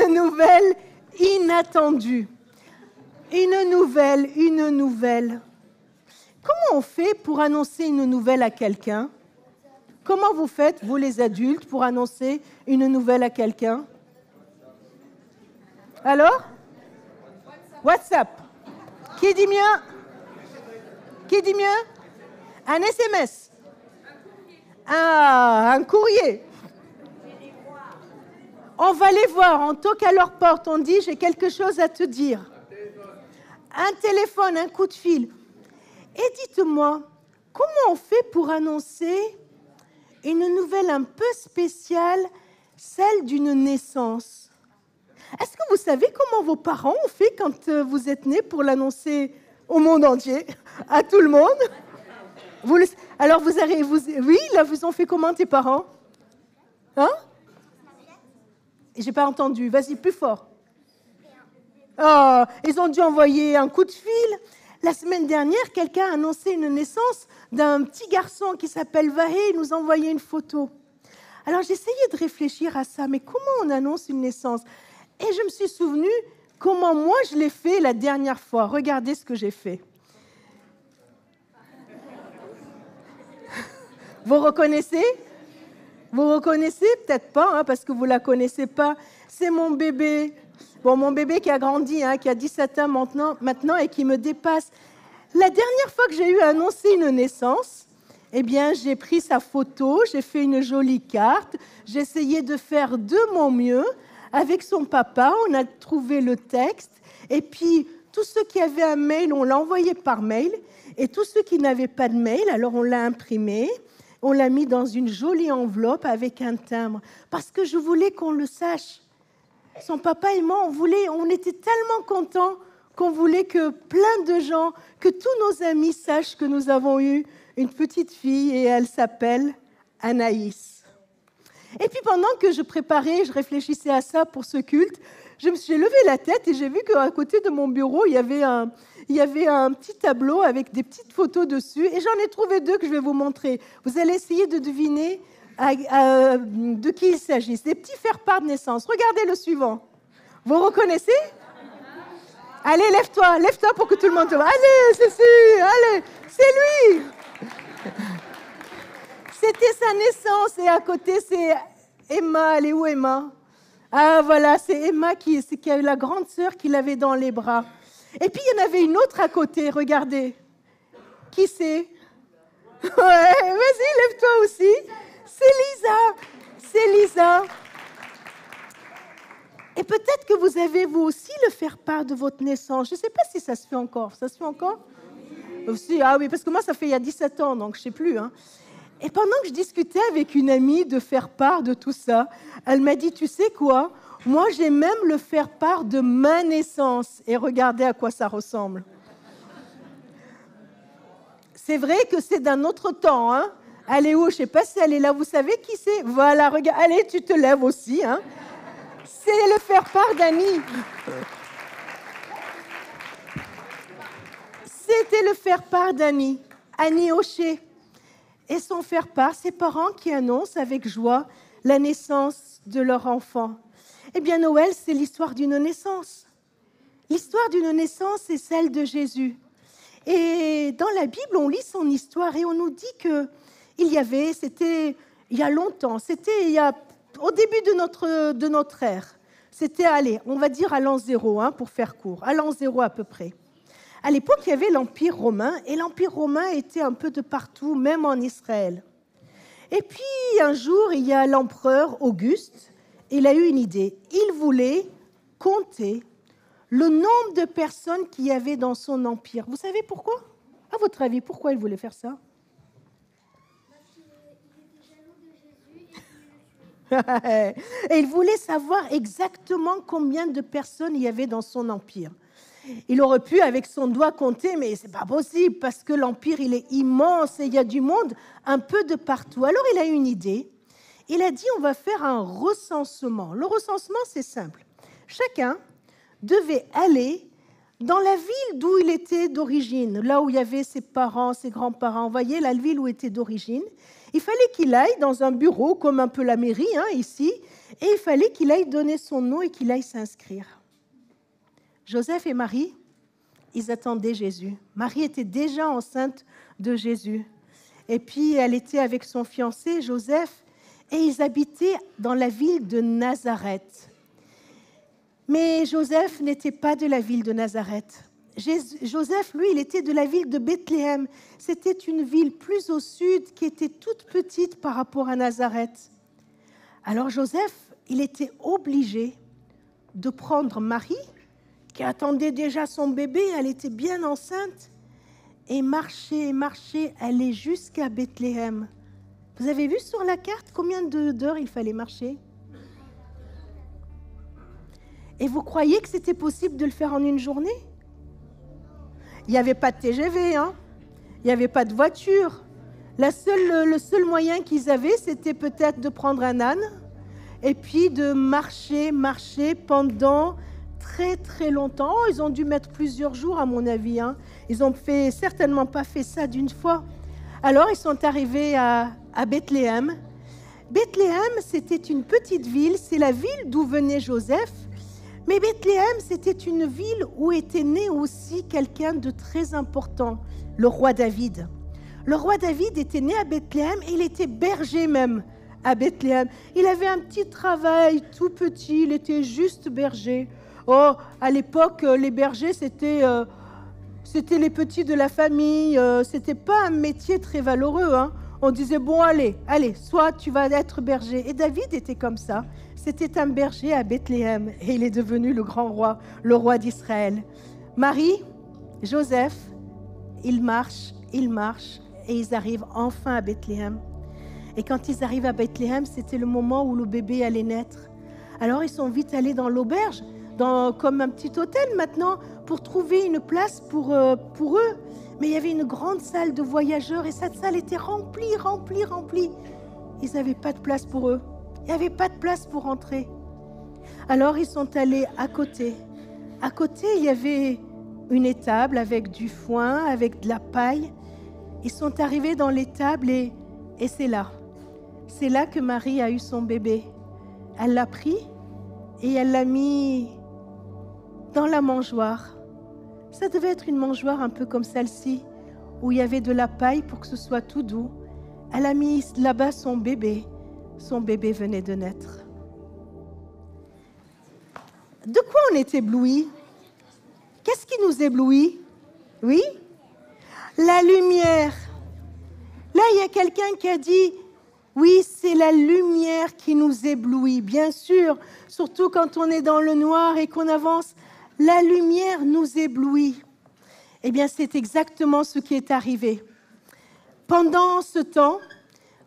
une nouvelle inattendue. Une nouvelle. Comment on fait pour annoncer une nouvelle à quelqu'un? Comment vous faites, vous les adultes, pour annoncer une nouvelle à quelqu'un? Alors? WhatsApp. Qui dit mieux? Qui dit mieux? Un SMS. Un courrier. On va les voir, on toque à leur porte, on dit « j'ai quelque chose à te dire ». Un téléphone, un coup de fil. Et dites-moi, comment on fait pour annoncer une nouvelle un peu spéciale, celle d'une naissance? Est-ce que vous savez comment vos parents ont fait quand vous êtes nés pour l'annoncer au monde entier, à tout le monde? Alors oui, là, vous ont fait comment tes parents? Hein? J'ai pas entendu. Vas-y, plus fort. Oh, ils ont dû envoyer un coup de fil. La semaine dernière, quelqu'un a annoncé une naissance d'un petit garçon qui s'appelle Vahé. Il nous a envoyé une photo. Alors, j'essayais de réfléchir à ça. Mais comment on annonce une naissance? Et je me suis souvenue comment moi, je l'ai fait la dernière fois. Regardez ce que j'ai fait. Vous reconnaissez? Vous reconnaissez? Peut-être pas, hein, parce que vous ne la connaissez pas. C'est mon bébé. Bon, mon bébé qui a grandi, hein, qui a 17 ans maintenant et qui me dépasse. La dernière fois que j'ai eu à annoncer une naissance, eh bien, j'ai pris sa photo, j'ai fait une jolie carte, j'ai essayé de faire de mon mieux. Avec son papa, on a trouvé le texte. Et puis, tous ceux qui avaient un mail, on l'a envoyé par mail. Et tous ceux qui n'avaient pas de mail, alors on l'a imprimé. On l'a mis dans une jolie enveloppe avec un timbre. Parce que je voulais qu'on le sache. Son papa et moi, on était tellement contents qu'on voulait que plein de gens, que tous nos amis sachent que nous avons eu une petite fille et elle s'appelle Anaïs. Et puis pendant que je préparais, je réfléchissais à ça pour ce culte, j'ai levé la tête et j'ai vu qu'à côté de mon bureau, il y avait un petit tableau avec des petites photos dessus. Et j'en ai trouvé deux que je vais vous montrer. Vous allez essayer de deviner de qui il s'agit. C'est des petits faire-part de naissance. Regardez le suivant. Vous reconnaissez? Allez, lève-toi pour que tout le monde te voit. Allez, allez, c'est lui. C'était sa naissance et à côté, c'est Emma. Elle est où, Emma? Ah, voilà, c'est Emma qui a eu la grande sœur qui l'avait dans les bras. Et puis, il y en avait une autre à côté, regardez. Qui c'est? Ouais, vas-y, lève-toi aussi. C'est Lisa. Et peut-être que vous avez, vous aussi, le faire-part de votre naissance. Je ne sais pas si ça se fait encore. Ça se fait encore? Aussi, ah oui, parce que moi, ça fait il y a 17 ans, donc je ne sais plus. Hein. Et pendant que je discutais avec une amie de faire part de tout ça, elle m'a dit, tu sais quoi? Moi, j'ai même le faire part de ma naissance. Et regardez à quoi ça ressemble. C'est vrai que c'est d'un autre temps. Hein? Elle est où? Je ne sais pas si elle est là. Vous savez qui c'est? Voilà, regarde. Allez, tu te lèves aussi. Hein? C'est le faire part d'Annie. C'était le faire part d'Annie. Annie Hocher. Et son faire part, ses parents qui annoncent avec joie la naissance de leur enfant. Eh bien, Noël, c'est l'histoire d'une naissance. L'histoire d'une naissance, c'est celle de Jésus. Et dans la Bible, on lit son histoire et on nous dit c'était il y a longtemps, c'était au début de notre ère. C'était, allez, on va dire à l'an 0, hein, pour faire court, à l'an 0 à peu près. À l'époque, il y avait l'Empire romain, et l'Empire romain était un peu de partout, même en Israël. Et puis, un jour, il y a l'empereur Auguste, il a eu une idée. Il voulait compter le nombre de personnes qu'il y avait dans son empire. Vous savez pourquoi? À votre avis, pourquoi il voulait faire ça? Et il voulait savoir exactement combien de personnes il y avait dans son empire. Il aurait pu, avec son doigt, compter, mais c'est pas possible, parce que l'empire, il est immense et il y a du monde un peu de partout. Alors, il a eu une idée. Il a dit, on va faire un recensement. Le recensement, c'est simple. Chacun devait aller dans la ville d'où il était d'origine, là où il y avait ses parents, ses grands-parents, vous voyez, la ville où il était d'origine, il fallait qu'il aille dans un bureau, comme un peu la mairie, ici, et il fallait qu'il aille donner son nom et qu'il aille s'inscrire. Joseph et Marie, ils attendaient Jésus. Marie était déjà enceinte de Jésus. Et puis, elle était avec son fiancé, Joseph, et ils habitaient dans la ville de Nazareth. Mais Joseph n'était pas de la ville de Nazareth. Joseph, lui, il était de la ville de Bethléem. C'était une ville plus au sud qui était toute petite par rapport à Nazareth. Alors Joseph, il était obligé de prendre Marie, qui attendait déjà son bébé, elle était bien enceinte, et marcher, aller jusqu'à Bethléem. Vous avez vu sur la carte combien d'heures il fallait marcher ? Et vous croyez que c'était possible de le faire en une journée ? Il n'y avait pas de TGV, il n'y avait pas de voiture. Le seul moyen qu'ils avaient, c'était peut-être de prendre un âne et puis de marcher pendant très très longtemps. Ils ont dû mettre plusieurs jours à mon avis. Ils n'ont certainement pas fait ça d'une fois. Alors ils sont arrivés à Bethléem. Bethléem, c'était une petite ville, c'est la ville d'où venait Joseph. Mais Bethléem, c'était une ville où était né aussi quelqu'un de très important, le roi David. Le roi David était né à Bethléem et il était berger même à Bethléem. Il avait un petit travail tout petit, il était juste berger. Oh, à l'époque, les bergers, c'était les petits de la famille. C'était pas un métier très valeureux. On disait, bon, allez, soit tu vas être berger. Et David était comme ça. C'était un berger à Bethléem et il est devenu le grand roi, le roi d'Israël. Marie, Joseph, ils marchent et ils arrivent enfin à Bethléem. Et quand ils arrivent à Bethléem, c'était le moment où le bébé allait naître. Alors ils sont vite allés dans l'auberge, comme un petit hôtel maintenant, pour trouver une place pour eux. Mais il y avait une grande salle de voyageurs et cette salle était remplie. Ils n'avaient pas de place pour eux. Il n'y avait pas de place pour entrer. Alors ils sont allés à côté. À côté, il y avait une étable avec du foin, avec de la paille. Ils sont arrivés dans l'étable et c'est là. C'est là que Marie a eu son bébé. Elle l'a pris et elle l'a mis dans la mangeoire. Ça devait être une mangeoire un peu comme celle-ci, où il y avait de la paille pour que ce soit tout doux. Elle a mis là-bas son bébé. Son bébé venait de naître. De quoi on est ébloui ? Qu'est-ce qui nous éblouit ? Oui ? La lumière. Là, il y a quelqu'un qui a dit, oui, c'est la lumière qui nous éblouit. Bien sûr, surtout quand on est dans le noir et qu'on avance, la lumière nous éblouit. Eh bien, c'est exactement ce qui est arrivé. Pendant ce temps,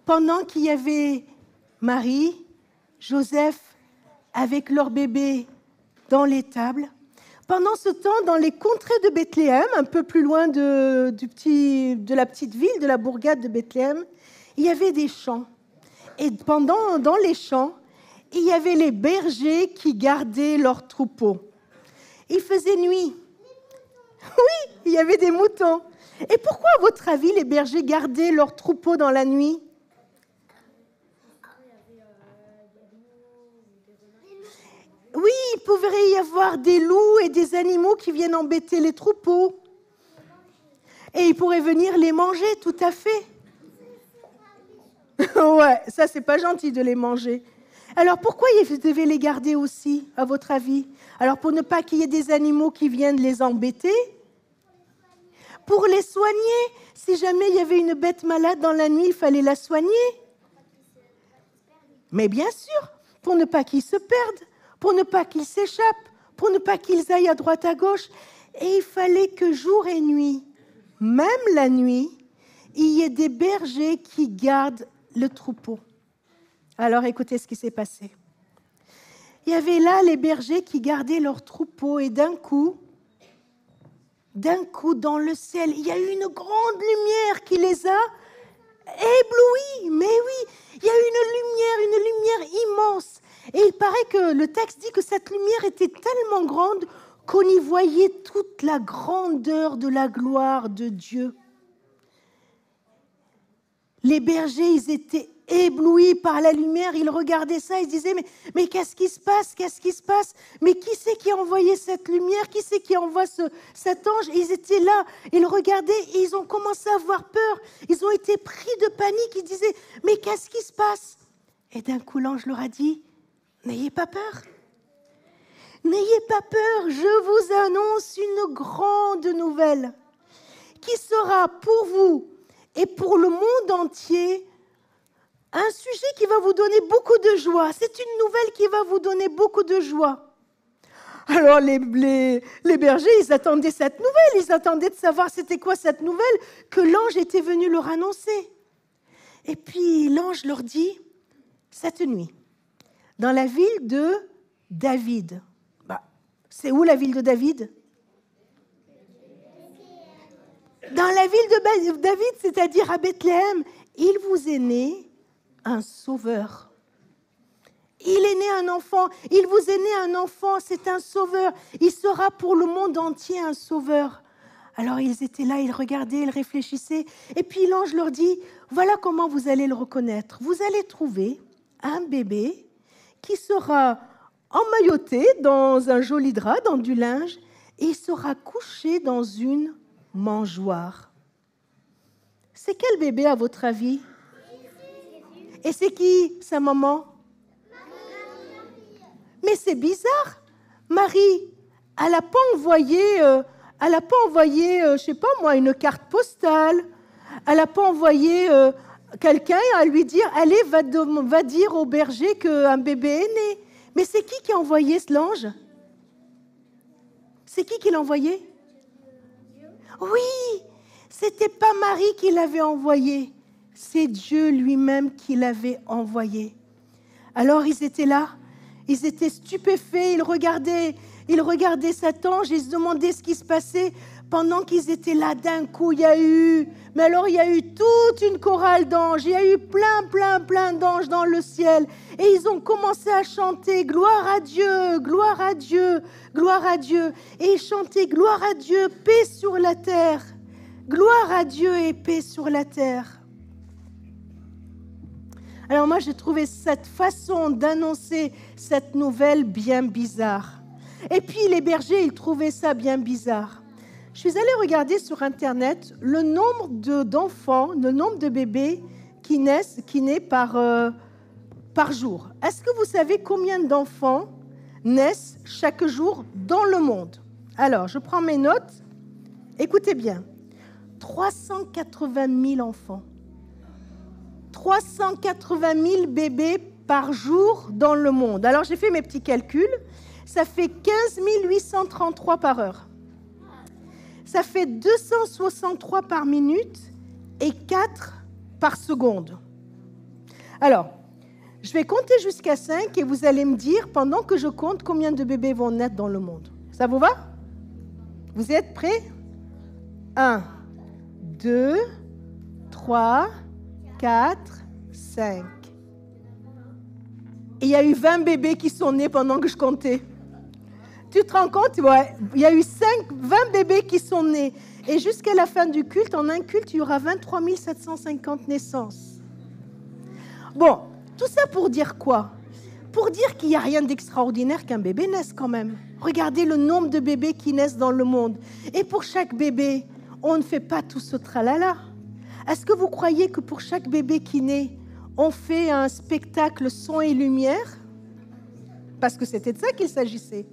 pendant qu'il y avait Marie, Joseph, avec leur bébé dans l'étable. Pendant ce temps, dans les contrées de Bethléem, un peu plus loin de la petite ville, de la bourgade de Bethléem, il y avait des champs. Et dans les champs, il y avait les bergers qui gardaient leurs troupeaux. Il faisait nuit. Oui, il y avait des moutons. Et pourquoi, à votre avis, les bergers gardaient leurs troupeaux dans la nuit ? Oui, il pourrait y avoir des loups et des animaux qui viennent embêter les troupeaux. Et ils pourraient venir les manger, tout à fait. Ouais, ça, c'est pas gentil de les manger. Alors, pourquoi ils devaient les garder aussi, à votre avis ? Alors, pour ne pas qu'il y ait des animaux qui viennent les embêter ? Pour les soigner ? Si jamais il y avait une bête malade dans la nuit, il fallait la soigner. Mais bien sûr, pour ne pas qu'ils se perdent, pour ne pas qu'ils s'échappent, pour ne pas qu'ils aillent à droite à gauche. Et il fallait que jour et nuit, même la nuit, il y ait des bergers qui gardent le troupeau. Alors écoutez ce qui s'est passé. Il y avait là les bergers qui gardaient leur troupeau et d'un coup, dans le ciel, il y a eu une grande lumière qui les a éblouis. Mais oui, il y a eu une lumière immense. Et il paraît que le texte dit que cette lumière était tellement grande qu'on y voyait toute la grandeur de la gloire de Dieu. Les bergers, ils étaient éblouis par la lumière, ils regardaient ça, ils se disaient, mais qu'est-ce qui se passe? Qu'est-ce qui se passe? Mais qui c'est qui a envoyé cette lumière? Qui c'est qui envoie cet ange? Et ils étaient là, ils regardaient et ils ont commencé à avoir peur. Ils ont été pris de panique, ils disaient, mais qu'est-ce qui se passe? Et d'un coup, l'ange leur a dit, n'ayez pas peur. N'ayez pas peur, je vous annonce une grande nouvelle qui sera pour vous et pour le monde entier un sujet qui va vous donner beaucoup de joie. C'est une nouvelle qui va vous donner beaucoup de joie. Alors les bergers, ils attendaient cette nouvelle, ils attendaient de savoir c'était quoi cette nouvelle que l'ange était venu leur annoncer. Et puis l'ange leur dit, cette nuit, dans la ville de David. C'est où la ville de David? Dans la ville de David, c'est-à-dire à Bethléem, il vous est né un sauveur. Il est né un enfant. Il vous est né un enfant, c'est un sauveur. Il sera pour le monde entier un sauveur. Alors ils étaient là, ils regardaient, ils réfléchissaient. Et puis l'ange leur dit, voilà comment vous allez le reconnaître. Vous allez trouver un bébé qui sera emmailloté dans un joli drap, dans du linge, et il sera couché dans une mangeoire. C'est quel bébé à votre avis? Et c'est qui sa maman? Mais c'est bizarre. Marie, elle n'a pas envoyé, je sais pas moi, une carte postale. Elle n'a pas envoyé quelqu'un à lui dire, allez, va dire au berger qu'un bébé est né. Mais c'est qui a envoyé l'ange? C'est qui l'a envoyé? Oui, c'était pas Marie qui l'avait envoyé. C'est Dieu lui-même qui l'avait envoyé. Alors ils étaient là, ils étaient stupéfaits, ils regardaient cet ange, ils se demandaient ce qui se passait. Pendant qu'ils étaient là, d'un coup, il y a eu toute une chorale d'anges, il y a eu plein d'anges dans le ciel. Et ils ont commencé à chanter « Gloire à Dieu, gloire à Dieu, gloire à Dieu ». Et ils chantaient « Gloire à Dieu, paix sur la terre, gloire à Dieu et paix sur la terre ». Alors moi, j'ai trouvé cette façon d'annoncer cette nouvelle bien bizarre. Et puis les bergers, ils trouvaient ça bien bizarre. Je suis allée regarder sur Internet le nombre d'enfants, le nombre de bébés qui naissent par jour. Est-ce que vous savez combien d'enfants naissent chaque jour dans le monde? Alors, je prends mes notes. Écoutez bien. 380 000 enfants. 380 000 bébés par jour dans le monde. Alors, j'ai fait mes petits calculs. Ça fait 15 833 par heure. Ça fait 263 par minute et 4 par seconde. Alors, je vais compter jusqu'à 5 et vous allez me dire, pendant que je compte, combien de bébés vont naître dans le monde. Ça vous va? Vous êtes prêts? 1, 2, 3, 4, 5. Et il y a eu 20 bébés qui sont nés pendant que je comptais. Tu te rends compte? Ouais, il y a eu 20 bébés qui sont nés. Et jusqu'à la fin du culte, en un culte, il y aura 23 750 naissances. Bon, tout ça pour dire quoi? Pour dire qu'il n'y a rien d'extraordinaire qu'un bébé naisse quand même. Regardez le nombre de bébés qui naissent dans le monde. Et pour chaque bébé, on ne fait pas tout ce tralala. Est-ce que vous croyez que pour chaque bébé qui naît, on fait un spectacle son et lumière? Parce que c'était de ça qu'il s'agissait.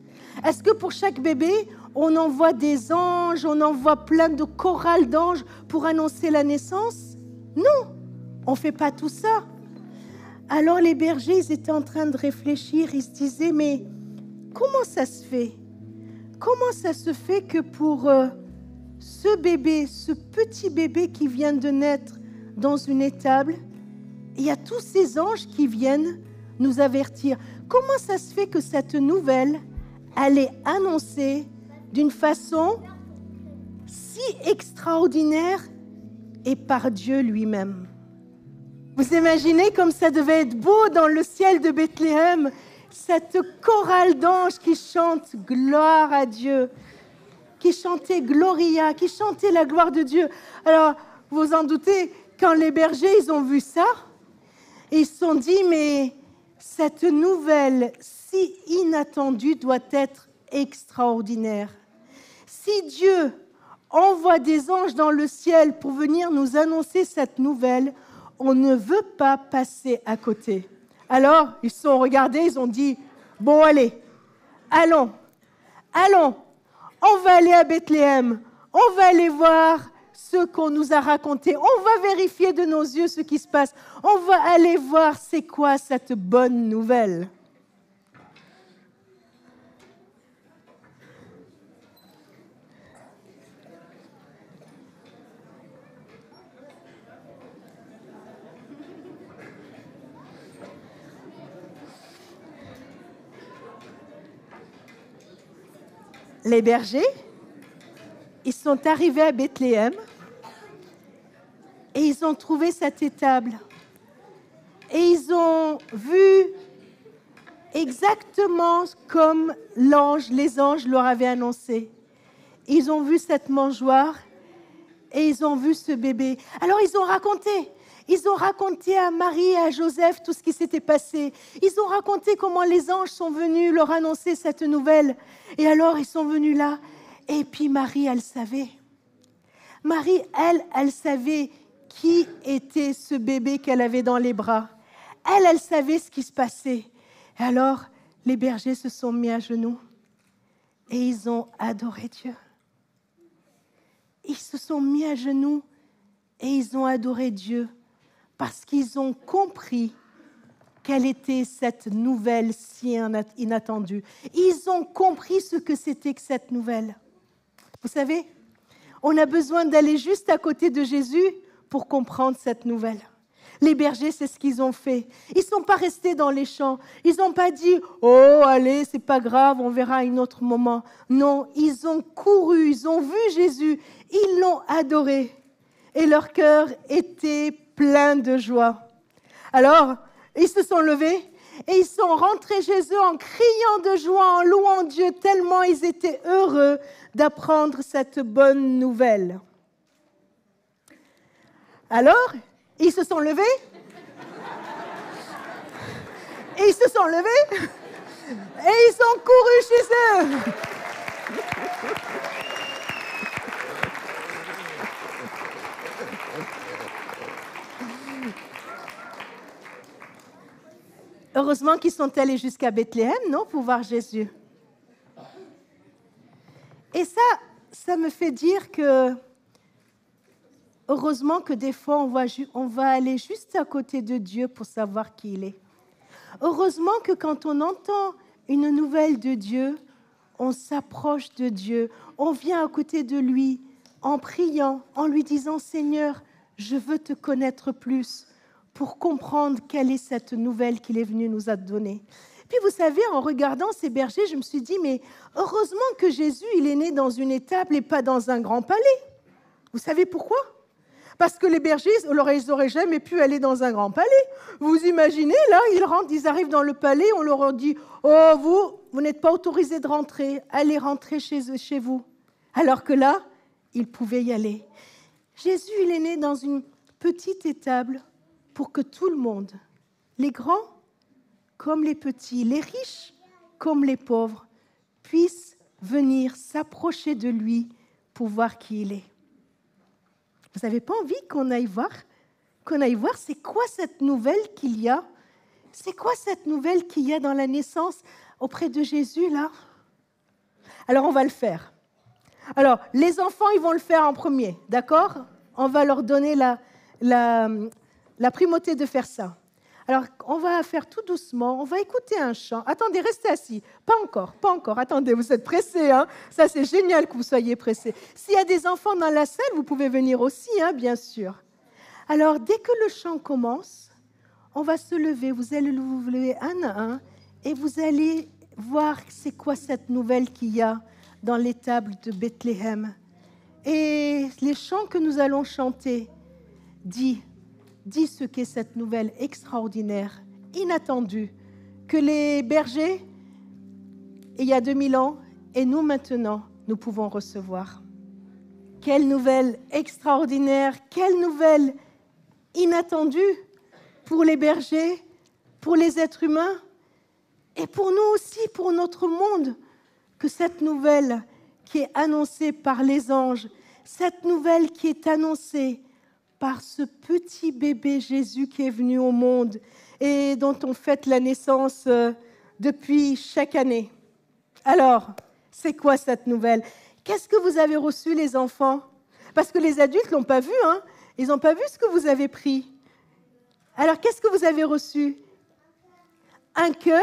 Est-ce que pour chaque bébé, on envoie des anges, on envoie plein de chorales d'anges pour annoncer la naissance? Non, on ne fait pas tout ça. Alors les bergers, ils étaient en train de réfléchir, ils se disaient, mais comment ça se fait? Comment ça se fait que pour ce bébé, ce petit bébé qui vient de naître dans une étable, il y a tous ces anges qui viennent nous avertir? Comment ça se fait que cette nouvelle, elle est annoncée d'une façon si extraordinaire et par Dieu lui-même? Vous imaginez comme ça devait être beau dans le ciel de Bethléem? cette chorale d'anges qui chante gloire à Dieu, qui chantait Gloria, qui chantait la gloire de Dieu. Alors, vous en doutez, quand les bergers, ils ont vu ça, ils se sont dit, mais cette nouvelle si inattendue doit être extraordinaire. Si Dieu envoie des anges dans le ciel pour venir nous annoncer cette nouvelle, on ne veut pas passer à côté. Alors, ils se sont regardés, ils ont dit, bon allez, allons, on va aller à Bethléem, on va aller voir ce qu'on nous a raconté, on va vérifier de nos yeux ce qui se passe, on va aller voir c'est quoi cette bonne nouvelle. Les bergers, ils sont arrivés à Bethléem et ils ont trouvé cette étable. Et ils ont vu exactement comme les anges leur avaient annoncé. Ils ont vu cette mangeoire et ils ont vu ce bébé. Alors ils ont raconté à Marie et à Joseph tout ce qui s'était passé. Ils ont raconté comment les anges sont venus leur annoncer cette nouvelle. Et alors, ils sont venus là. Et puis Marie, elle savait. Marie, elle savait qui était ce bébé qu'elle avait dans les bras. Elle savait ce qui se passait. Et alors, les bergers se sont mis à genoux. Et ils ont adoré Dieu. Ils se sont mis à genoux et ils ont adoré Dieu. Parce qu'ils ont compris quelle était cette nouvelle si inattendue. Ils ont compris ce que c'était que cette nouvelle. Vous savez, on a besoin d'aller juste à côté de Jésus pour comprendre cette nouvelle. Les bergers, c'est ce qu'ils ont fait. Ils ne sont pas restés dans les champs. Ils n'ont pas dit « Oh, allez, c'est pas grave, on verra à un autre moment. » Non, ils ont couru, ils ont vu Jésus, ils l'ont adoré. Et leur cœur était plein de joie. Alors, ils se sont levés et ils sont rentrés chez eux en criant de joie, en louant Dieu, tellement ils étaient heureux d'apprendre cette bonne nouvelle. Alors, ils se sont levés et ils se sont levés et ils sont courus chez eux. Heureusement qu'ils sont allés jusqu'à Bethléem, non, pour voir Jésus. Et ça me fait dire que, heureusement que des fois, on va aller juste à côté de Dieu pour savoir qui il est. Heureusement que quand on entend une nouvelle de Dieu, on s'approche de Dieu, on vient à côté de lui en priant, en lui disant « Seigneur, je veux te connaître plus ». Pour comprendre quelle est cette nouvelle qu'il est venu nous donner. Puis vous savez, en regardant ces bergers, je me suis dit, mais heureusement que Jésus, il est né dans une étable et pas dans un grand palais. Vous savez pourquoi? Parce que les bergers, ils n'auraient jamais pu aller dans un grand palais. Vous imaginez, là, ils rentrent, ils arrivent dans le palais, on leur dit, oh, vous n'êtes pas autorisés de rentrer, allez rentrer chez vous. Alors que là, ils pouvaient y aller. Jésus, il est né dans une petite étable, pour que tout le monde, les grands comme les petits, les riches comme les pauvres, puissent venir s'approcher de lui pour voir qui il est. Vous n'avez pas envie qu'on aille voir c'est quoi cette nouvelle qu'il y a? C'est quoi cette nouvelle qu'il y a dans la naissance auprès de Jésus, là? Alors, on va le faire. Alors, les enfants, ils vont le faire en premier, d'accord? On va leur donner la primauté de faire ça. Alors, on va faire tout doucement, on va écouter un chant. Attendez, restez assis. Pas encore. Attendez, vous êtes pressés, hein? Ça, c'est génial que vous soyez pressés. S'il y a des enfants dans la salle, vous pouvez venir aussi, hein, bien sûr. Alors, dès que le chant commence, on va se lever. Vous allez vous lever un à un et vous allez voir c'est quoi cette nouvelle qu'il y a dans l'étable de Bethléem. Et les chants que nous allons chanter disent ce qu'est cette nouvelle extraordinaire, inattendue, que les bergers, il y a 2000 ans, et nous maintenant, nous pouvons recevoir. Quelle nouvelle extraordinaire, quelle nouvelle inattendue pour les bergers, pour les êtres humains, et pour nous aussi, pour notre monde, que cette nouvelle qui est annoncée par les anges, cette nouvelle qui est annoncée par ce petit bébé Jésus qui est venu au monde et dont on fête la naissance depuis chaque année. Alors, c'est quoi cette nouvelle? Qu'est-ce que vous avez reçu, les enfants? Parce que les adultes ne l'ont pas vu, hein? Ils n'ont pas vu ce que vous avez pris. Alors, qu'est-ce que vous avez reçu? Un cœur?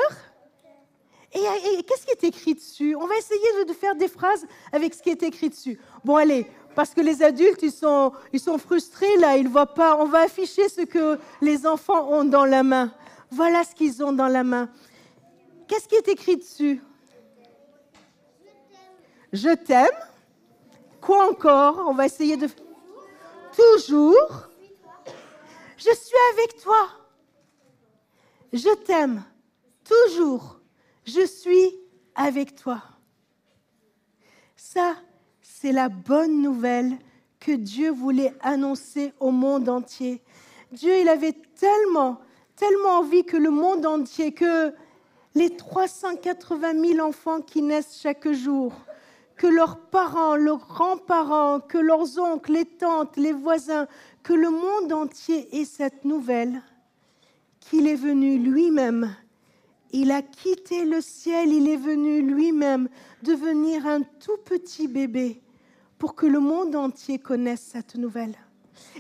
Et qu'est-ce qui est écrit dessus? On va essayer de faire des phrases avec ce qui est écrit dessus. Bon, allez, parce que les adultes, ils sont frustrés, là, ils ne voient pas. On va afficher ce que les enfants ont dans la main. Voilà ce qu'ils ont dans la main. Qu'est-ce qui est écrit dessus? Je t'aime. Quoi encore? On va essayer de... Toujours. Je suis avec toi. Je t'aime. Toujours. Je suis avec toi. Ça, c'est la bonne nouvelle que Dieu voulait annoncer au monde entier. Dieu, il avait tellement envie que le monde entier, que les 380 000 enfants qui naissent chaque jour, que leurs parents, leurs grands-parents, que leurs oncles, les tantes, les voisins, que le monde entier ait cette nouvelle, qu'il est venu lui-même. Il a quitté le ciel, il est venu lui-même devenir un tout petit bébé pour que le monde entier connaisse cette nouvelle.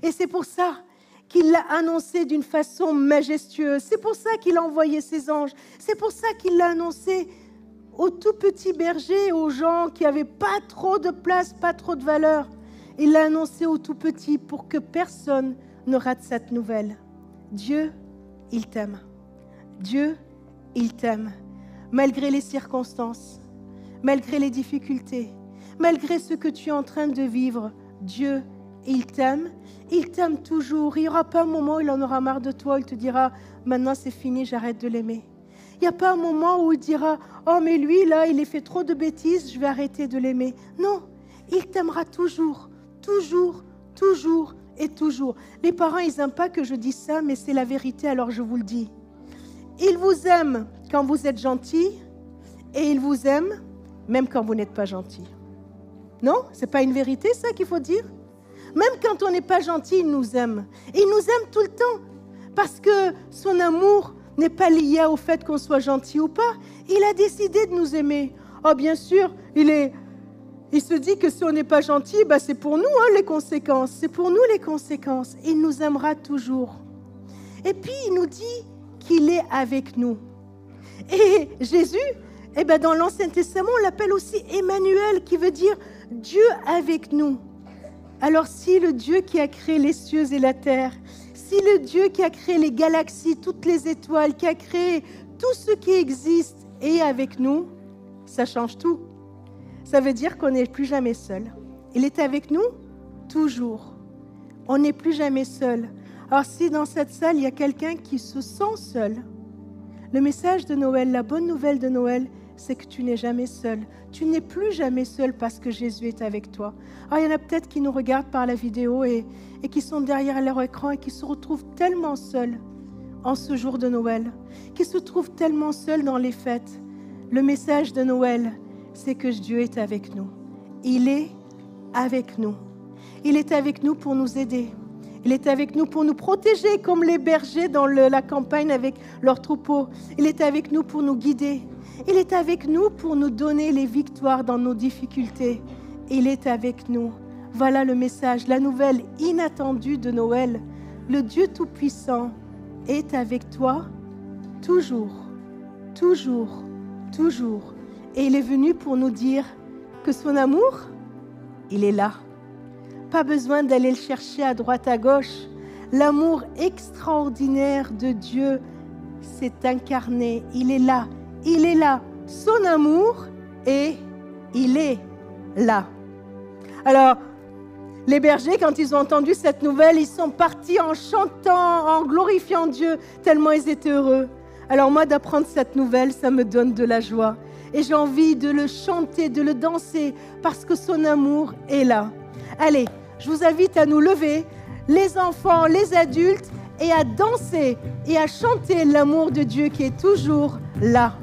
Et c'est pour ça qu'il l'a annoncé d'une façon majestueuse. C'est pour ça qu'il a envoyé ses anges. C'est pour ça qu'il l'a annoncé aux tout petits bergers, aux gens qui n'avaient pas trop de place, pas trop de valeur. Il l'a annoncé aux tout petits pour que personne ne rate cette nouvelle. Dieu, il t'aime. Dieu, il t'aime. Malgré les circonstances, malgré les difficultés, malgré ce que tu es en train de vivre, Dieu, il t'aime. Il t'aime toujours. Il n'y aura pas un moment où il en aura marre de toi. Il te dira, maintenant c'est fini, j'arrête de l'aimer. Il n'y a pas un moment où il dira, oh mais lui là, il a fait trop de bêtises, je vais arrêter de l'aimer. Non, il t'aimera toujours, toujours, toujours et toujours. Les parents, ils n'aiment pas que je dise ça, mais c'est la vérité, alors je vous le dis. Il vous aime quand vous êtes gentil et il vous aime même quand vous n'êtes pas gentil. Non? Ce n'est pas une vérité, ça, qu'il faut dire? Même quand on n'est pas gentil, il nous aime. Et il nous aime tout le temps parce que son amour n'est pas lié au fait qu'on soit gentil ou pas. Il a décidé de nous aimer. Oh, bien sûr, il se dit que si on n'est pas gentil, c'est pour nous les conséquences. C'est pour nous les conséquences. Il nous aimera toujours. Et puis, il nous dit qu'il est avec nous. Et Jésus, dans l'Ancien Testament, on l'appelle aussi Emmanuel, qui veut dire Dieu avec nous. Alors, si le Dieu qui a créé les cieux et la terre, si le Dieu qui a créé les galaxies, toutes les étoiles, qui a créé tout ce qui existe est avec nous, ça change tout. Ça veut dire qu'on n'est plus jamais seul. Il est avec nous toujours. On n'est plus jamais seul. Alors si dans cette salle, il y a quelqu'un qui se sent seul, le message de Noël, la bonne nouvelle de Noël, c'est que tu n'es jamais seul. Tu n'es plus jamais seul parce que Jésus est avec toi. Alors, il y en a peut-être qui nous regardent par la vidéo et qui sont derrière leur écran et qui se retrouvent tellement seuls en ce jour de Noël, qui se trouvent tellement seuls dans les fêtes. Le message de Noël, c'est que Dieu est avec nous. Il est avec nous. Il est avec nous pour nous aider. Il est avec nous pour nous protéger comme les bergers dans la campagne avec leurs troupeaux. Il est avec nous pour nous guider. Il est avec nous pour nous donner les victoires dans nos difficultés. Il est avec nous. Voilà le message, la nouvelle inattendue de Noël. Le Dieu Tout-Puissant est avec toi toujours, toujours, toujours. Et il est venu pour nous dire que son amour, il est là. Pas besoin d'aller le chercher à droite, à gauche. L'amour extraordinaire de Dieu s'est incarné. Il est là. Il est là. Son amour et il est là. Alors, les bergers, quand ils ont entendu cette nouvelle, ils sont partis en chantant, en glorifiant Dieu, tellement ils étaient heureux. Alors moi, d'apprendre cette nouvelle, ça me donne de la joie. Et j'ai envie de le chanter, de le danser, parce que son amour est là. Allez, je vous invite à nous lever, les enfants, les adultes, et à danser et à chanter l'amour de Dieu qui est toujours là.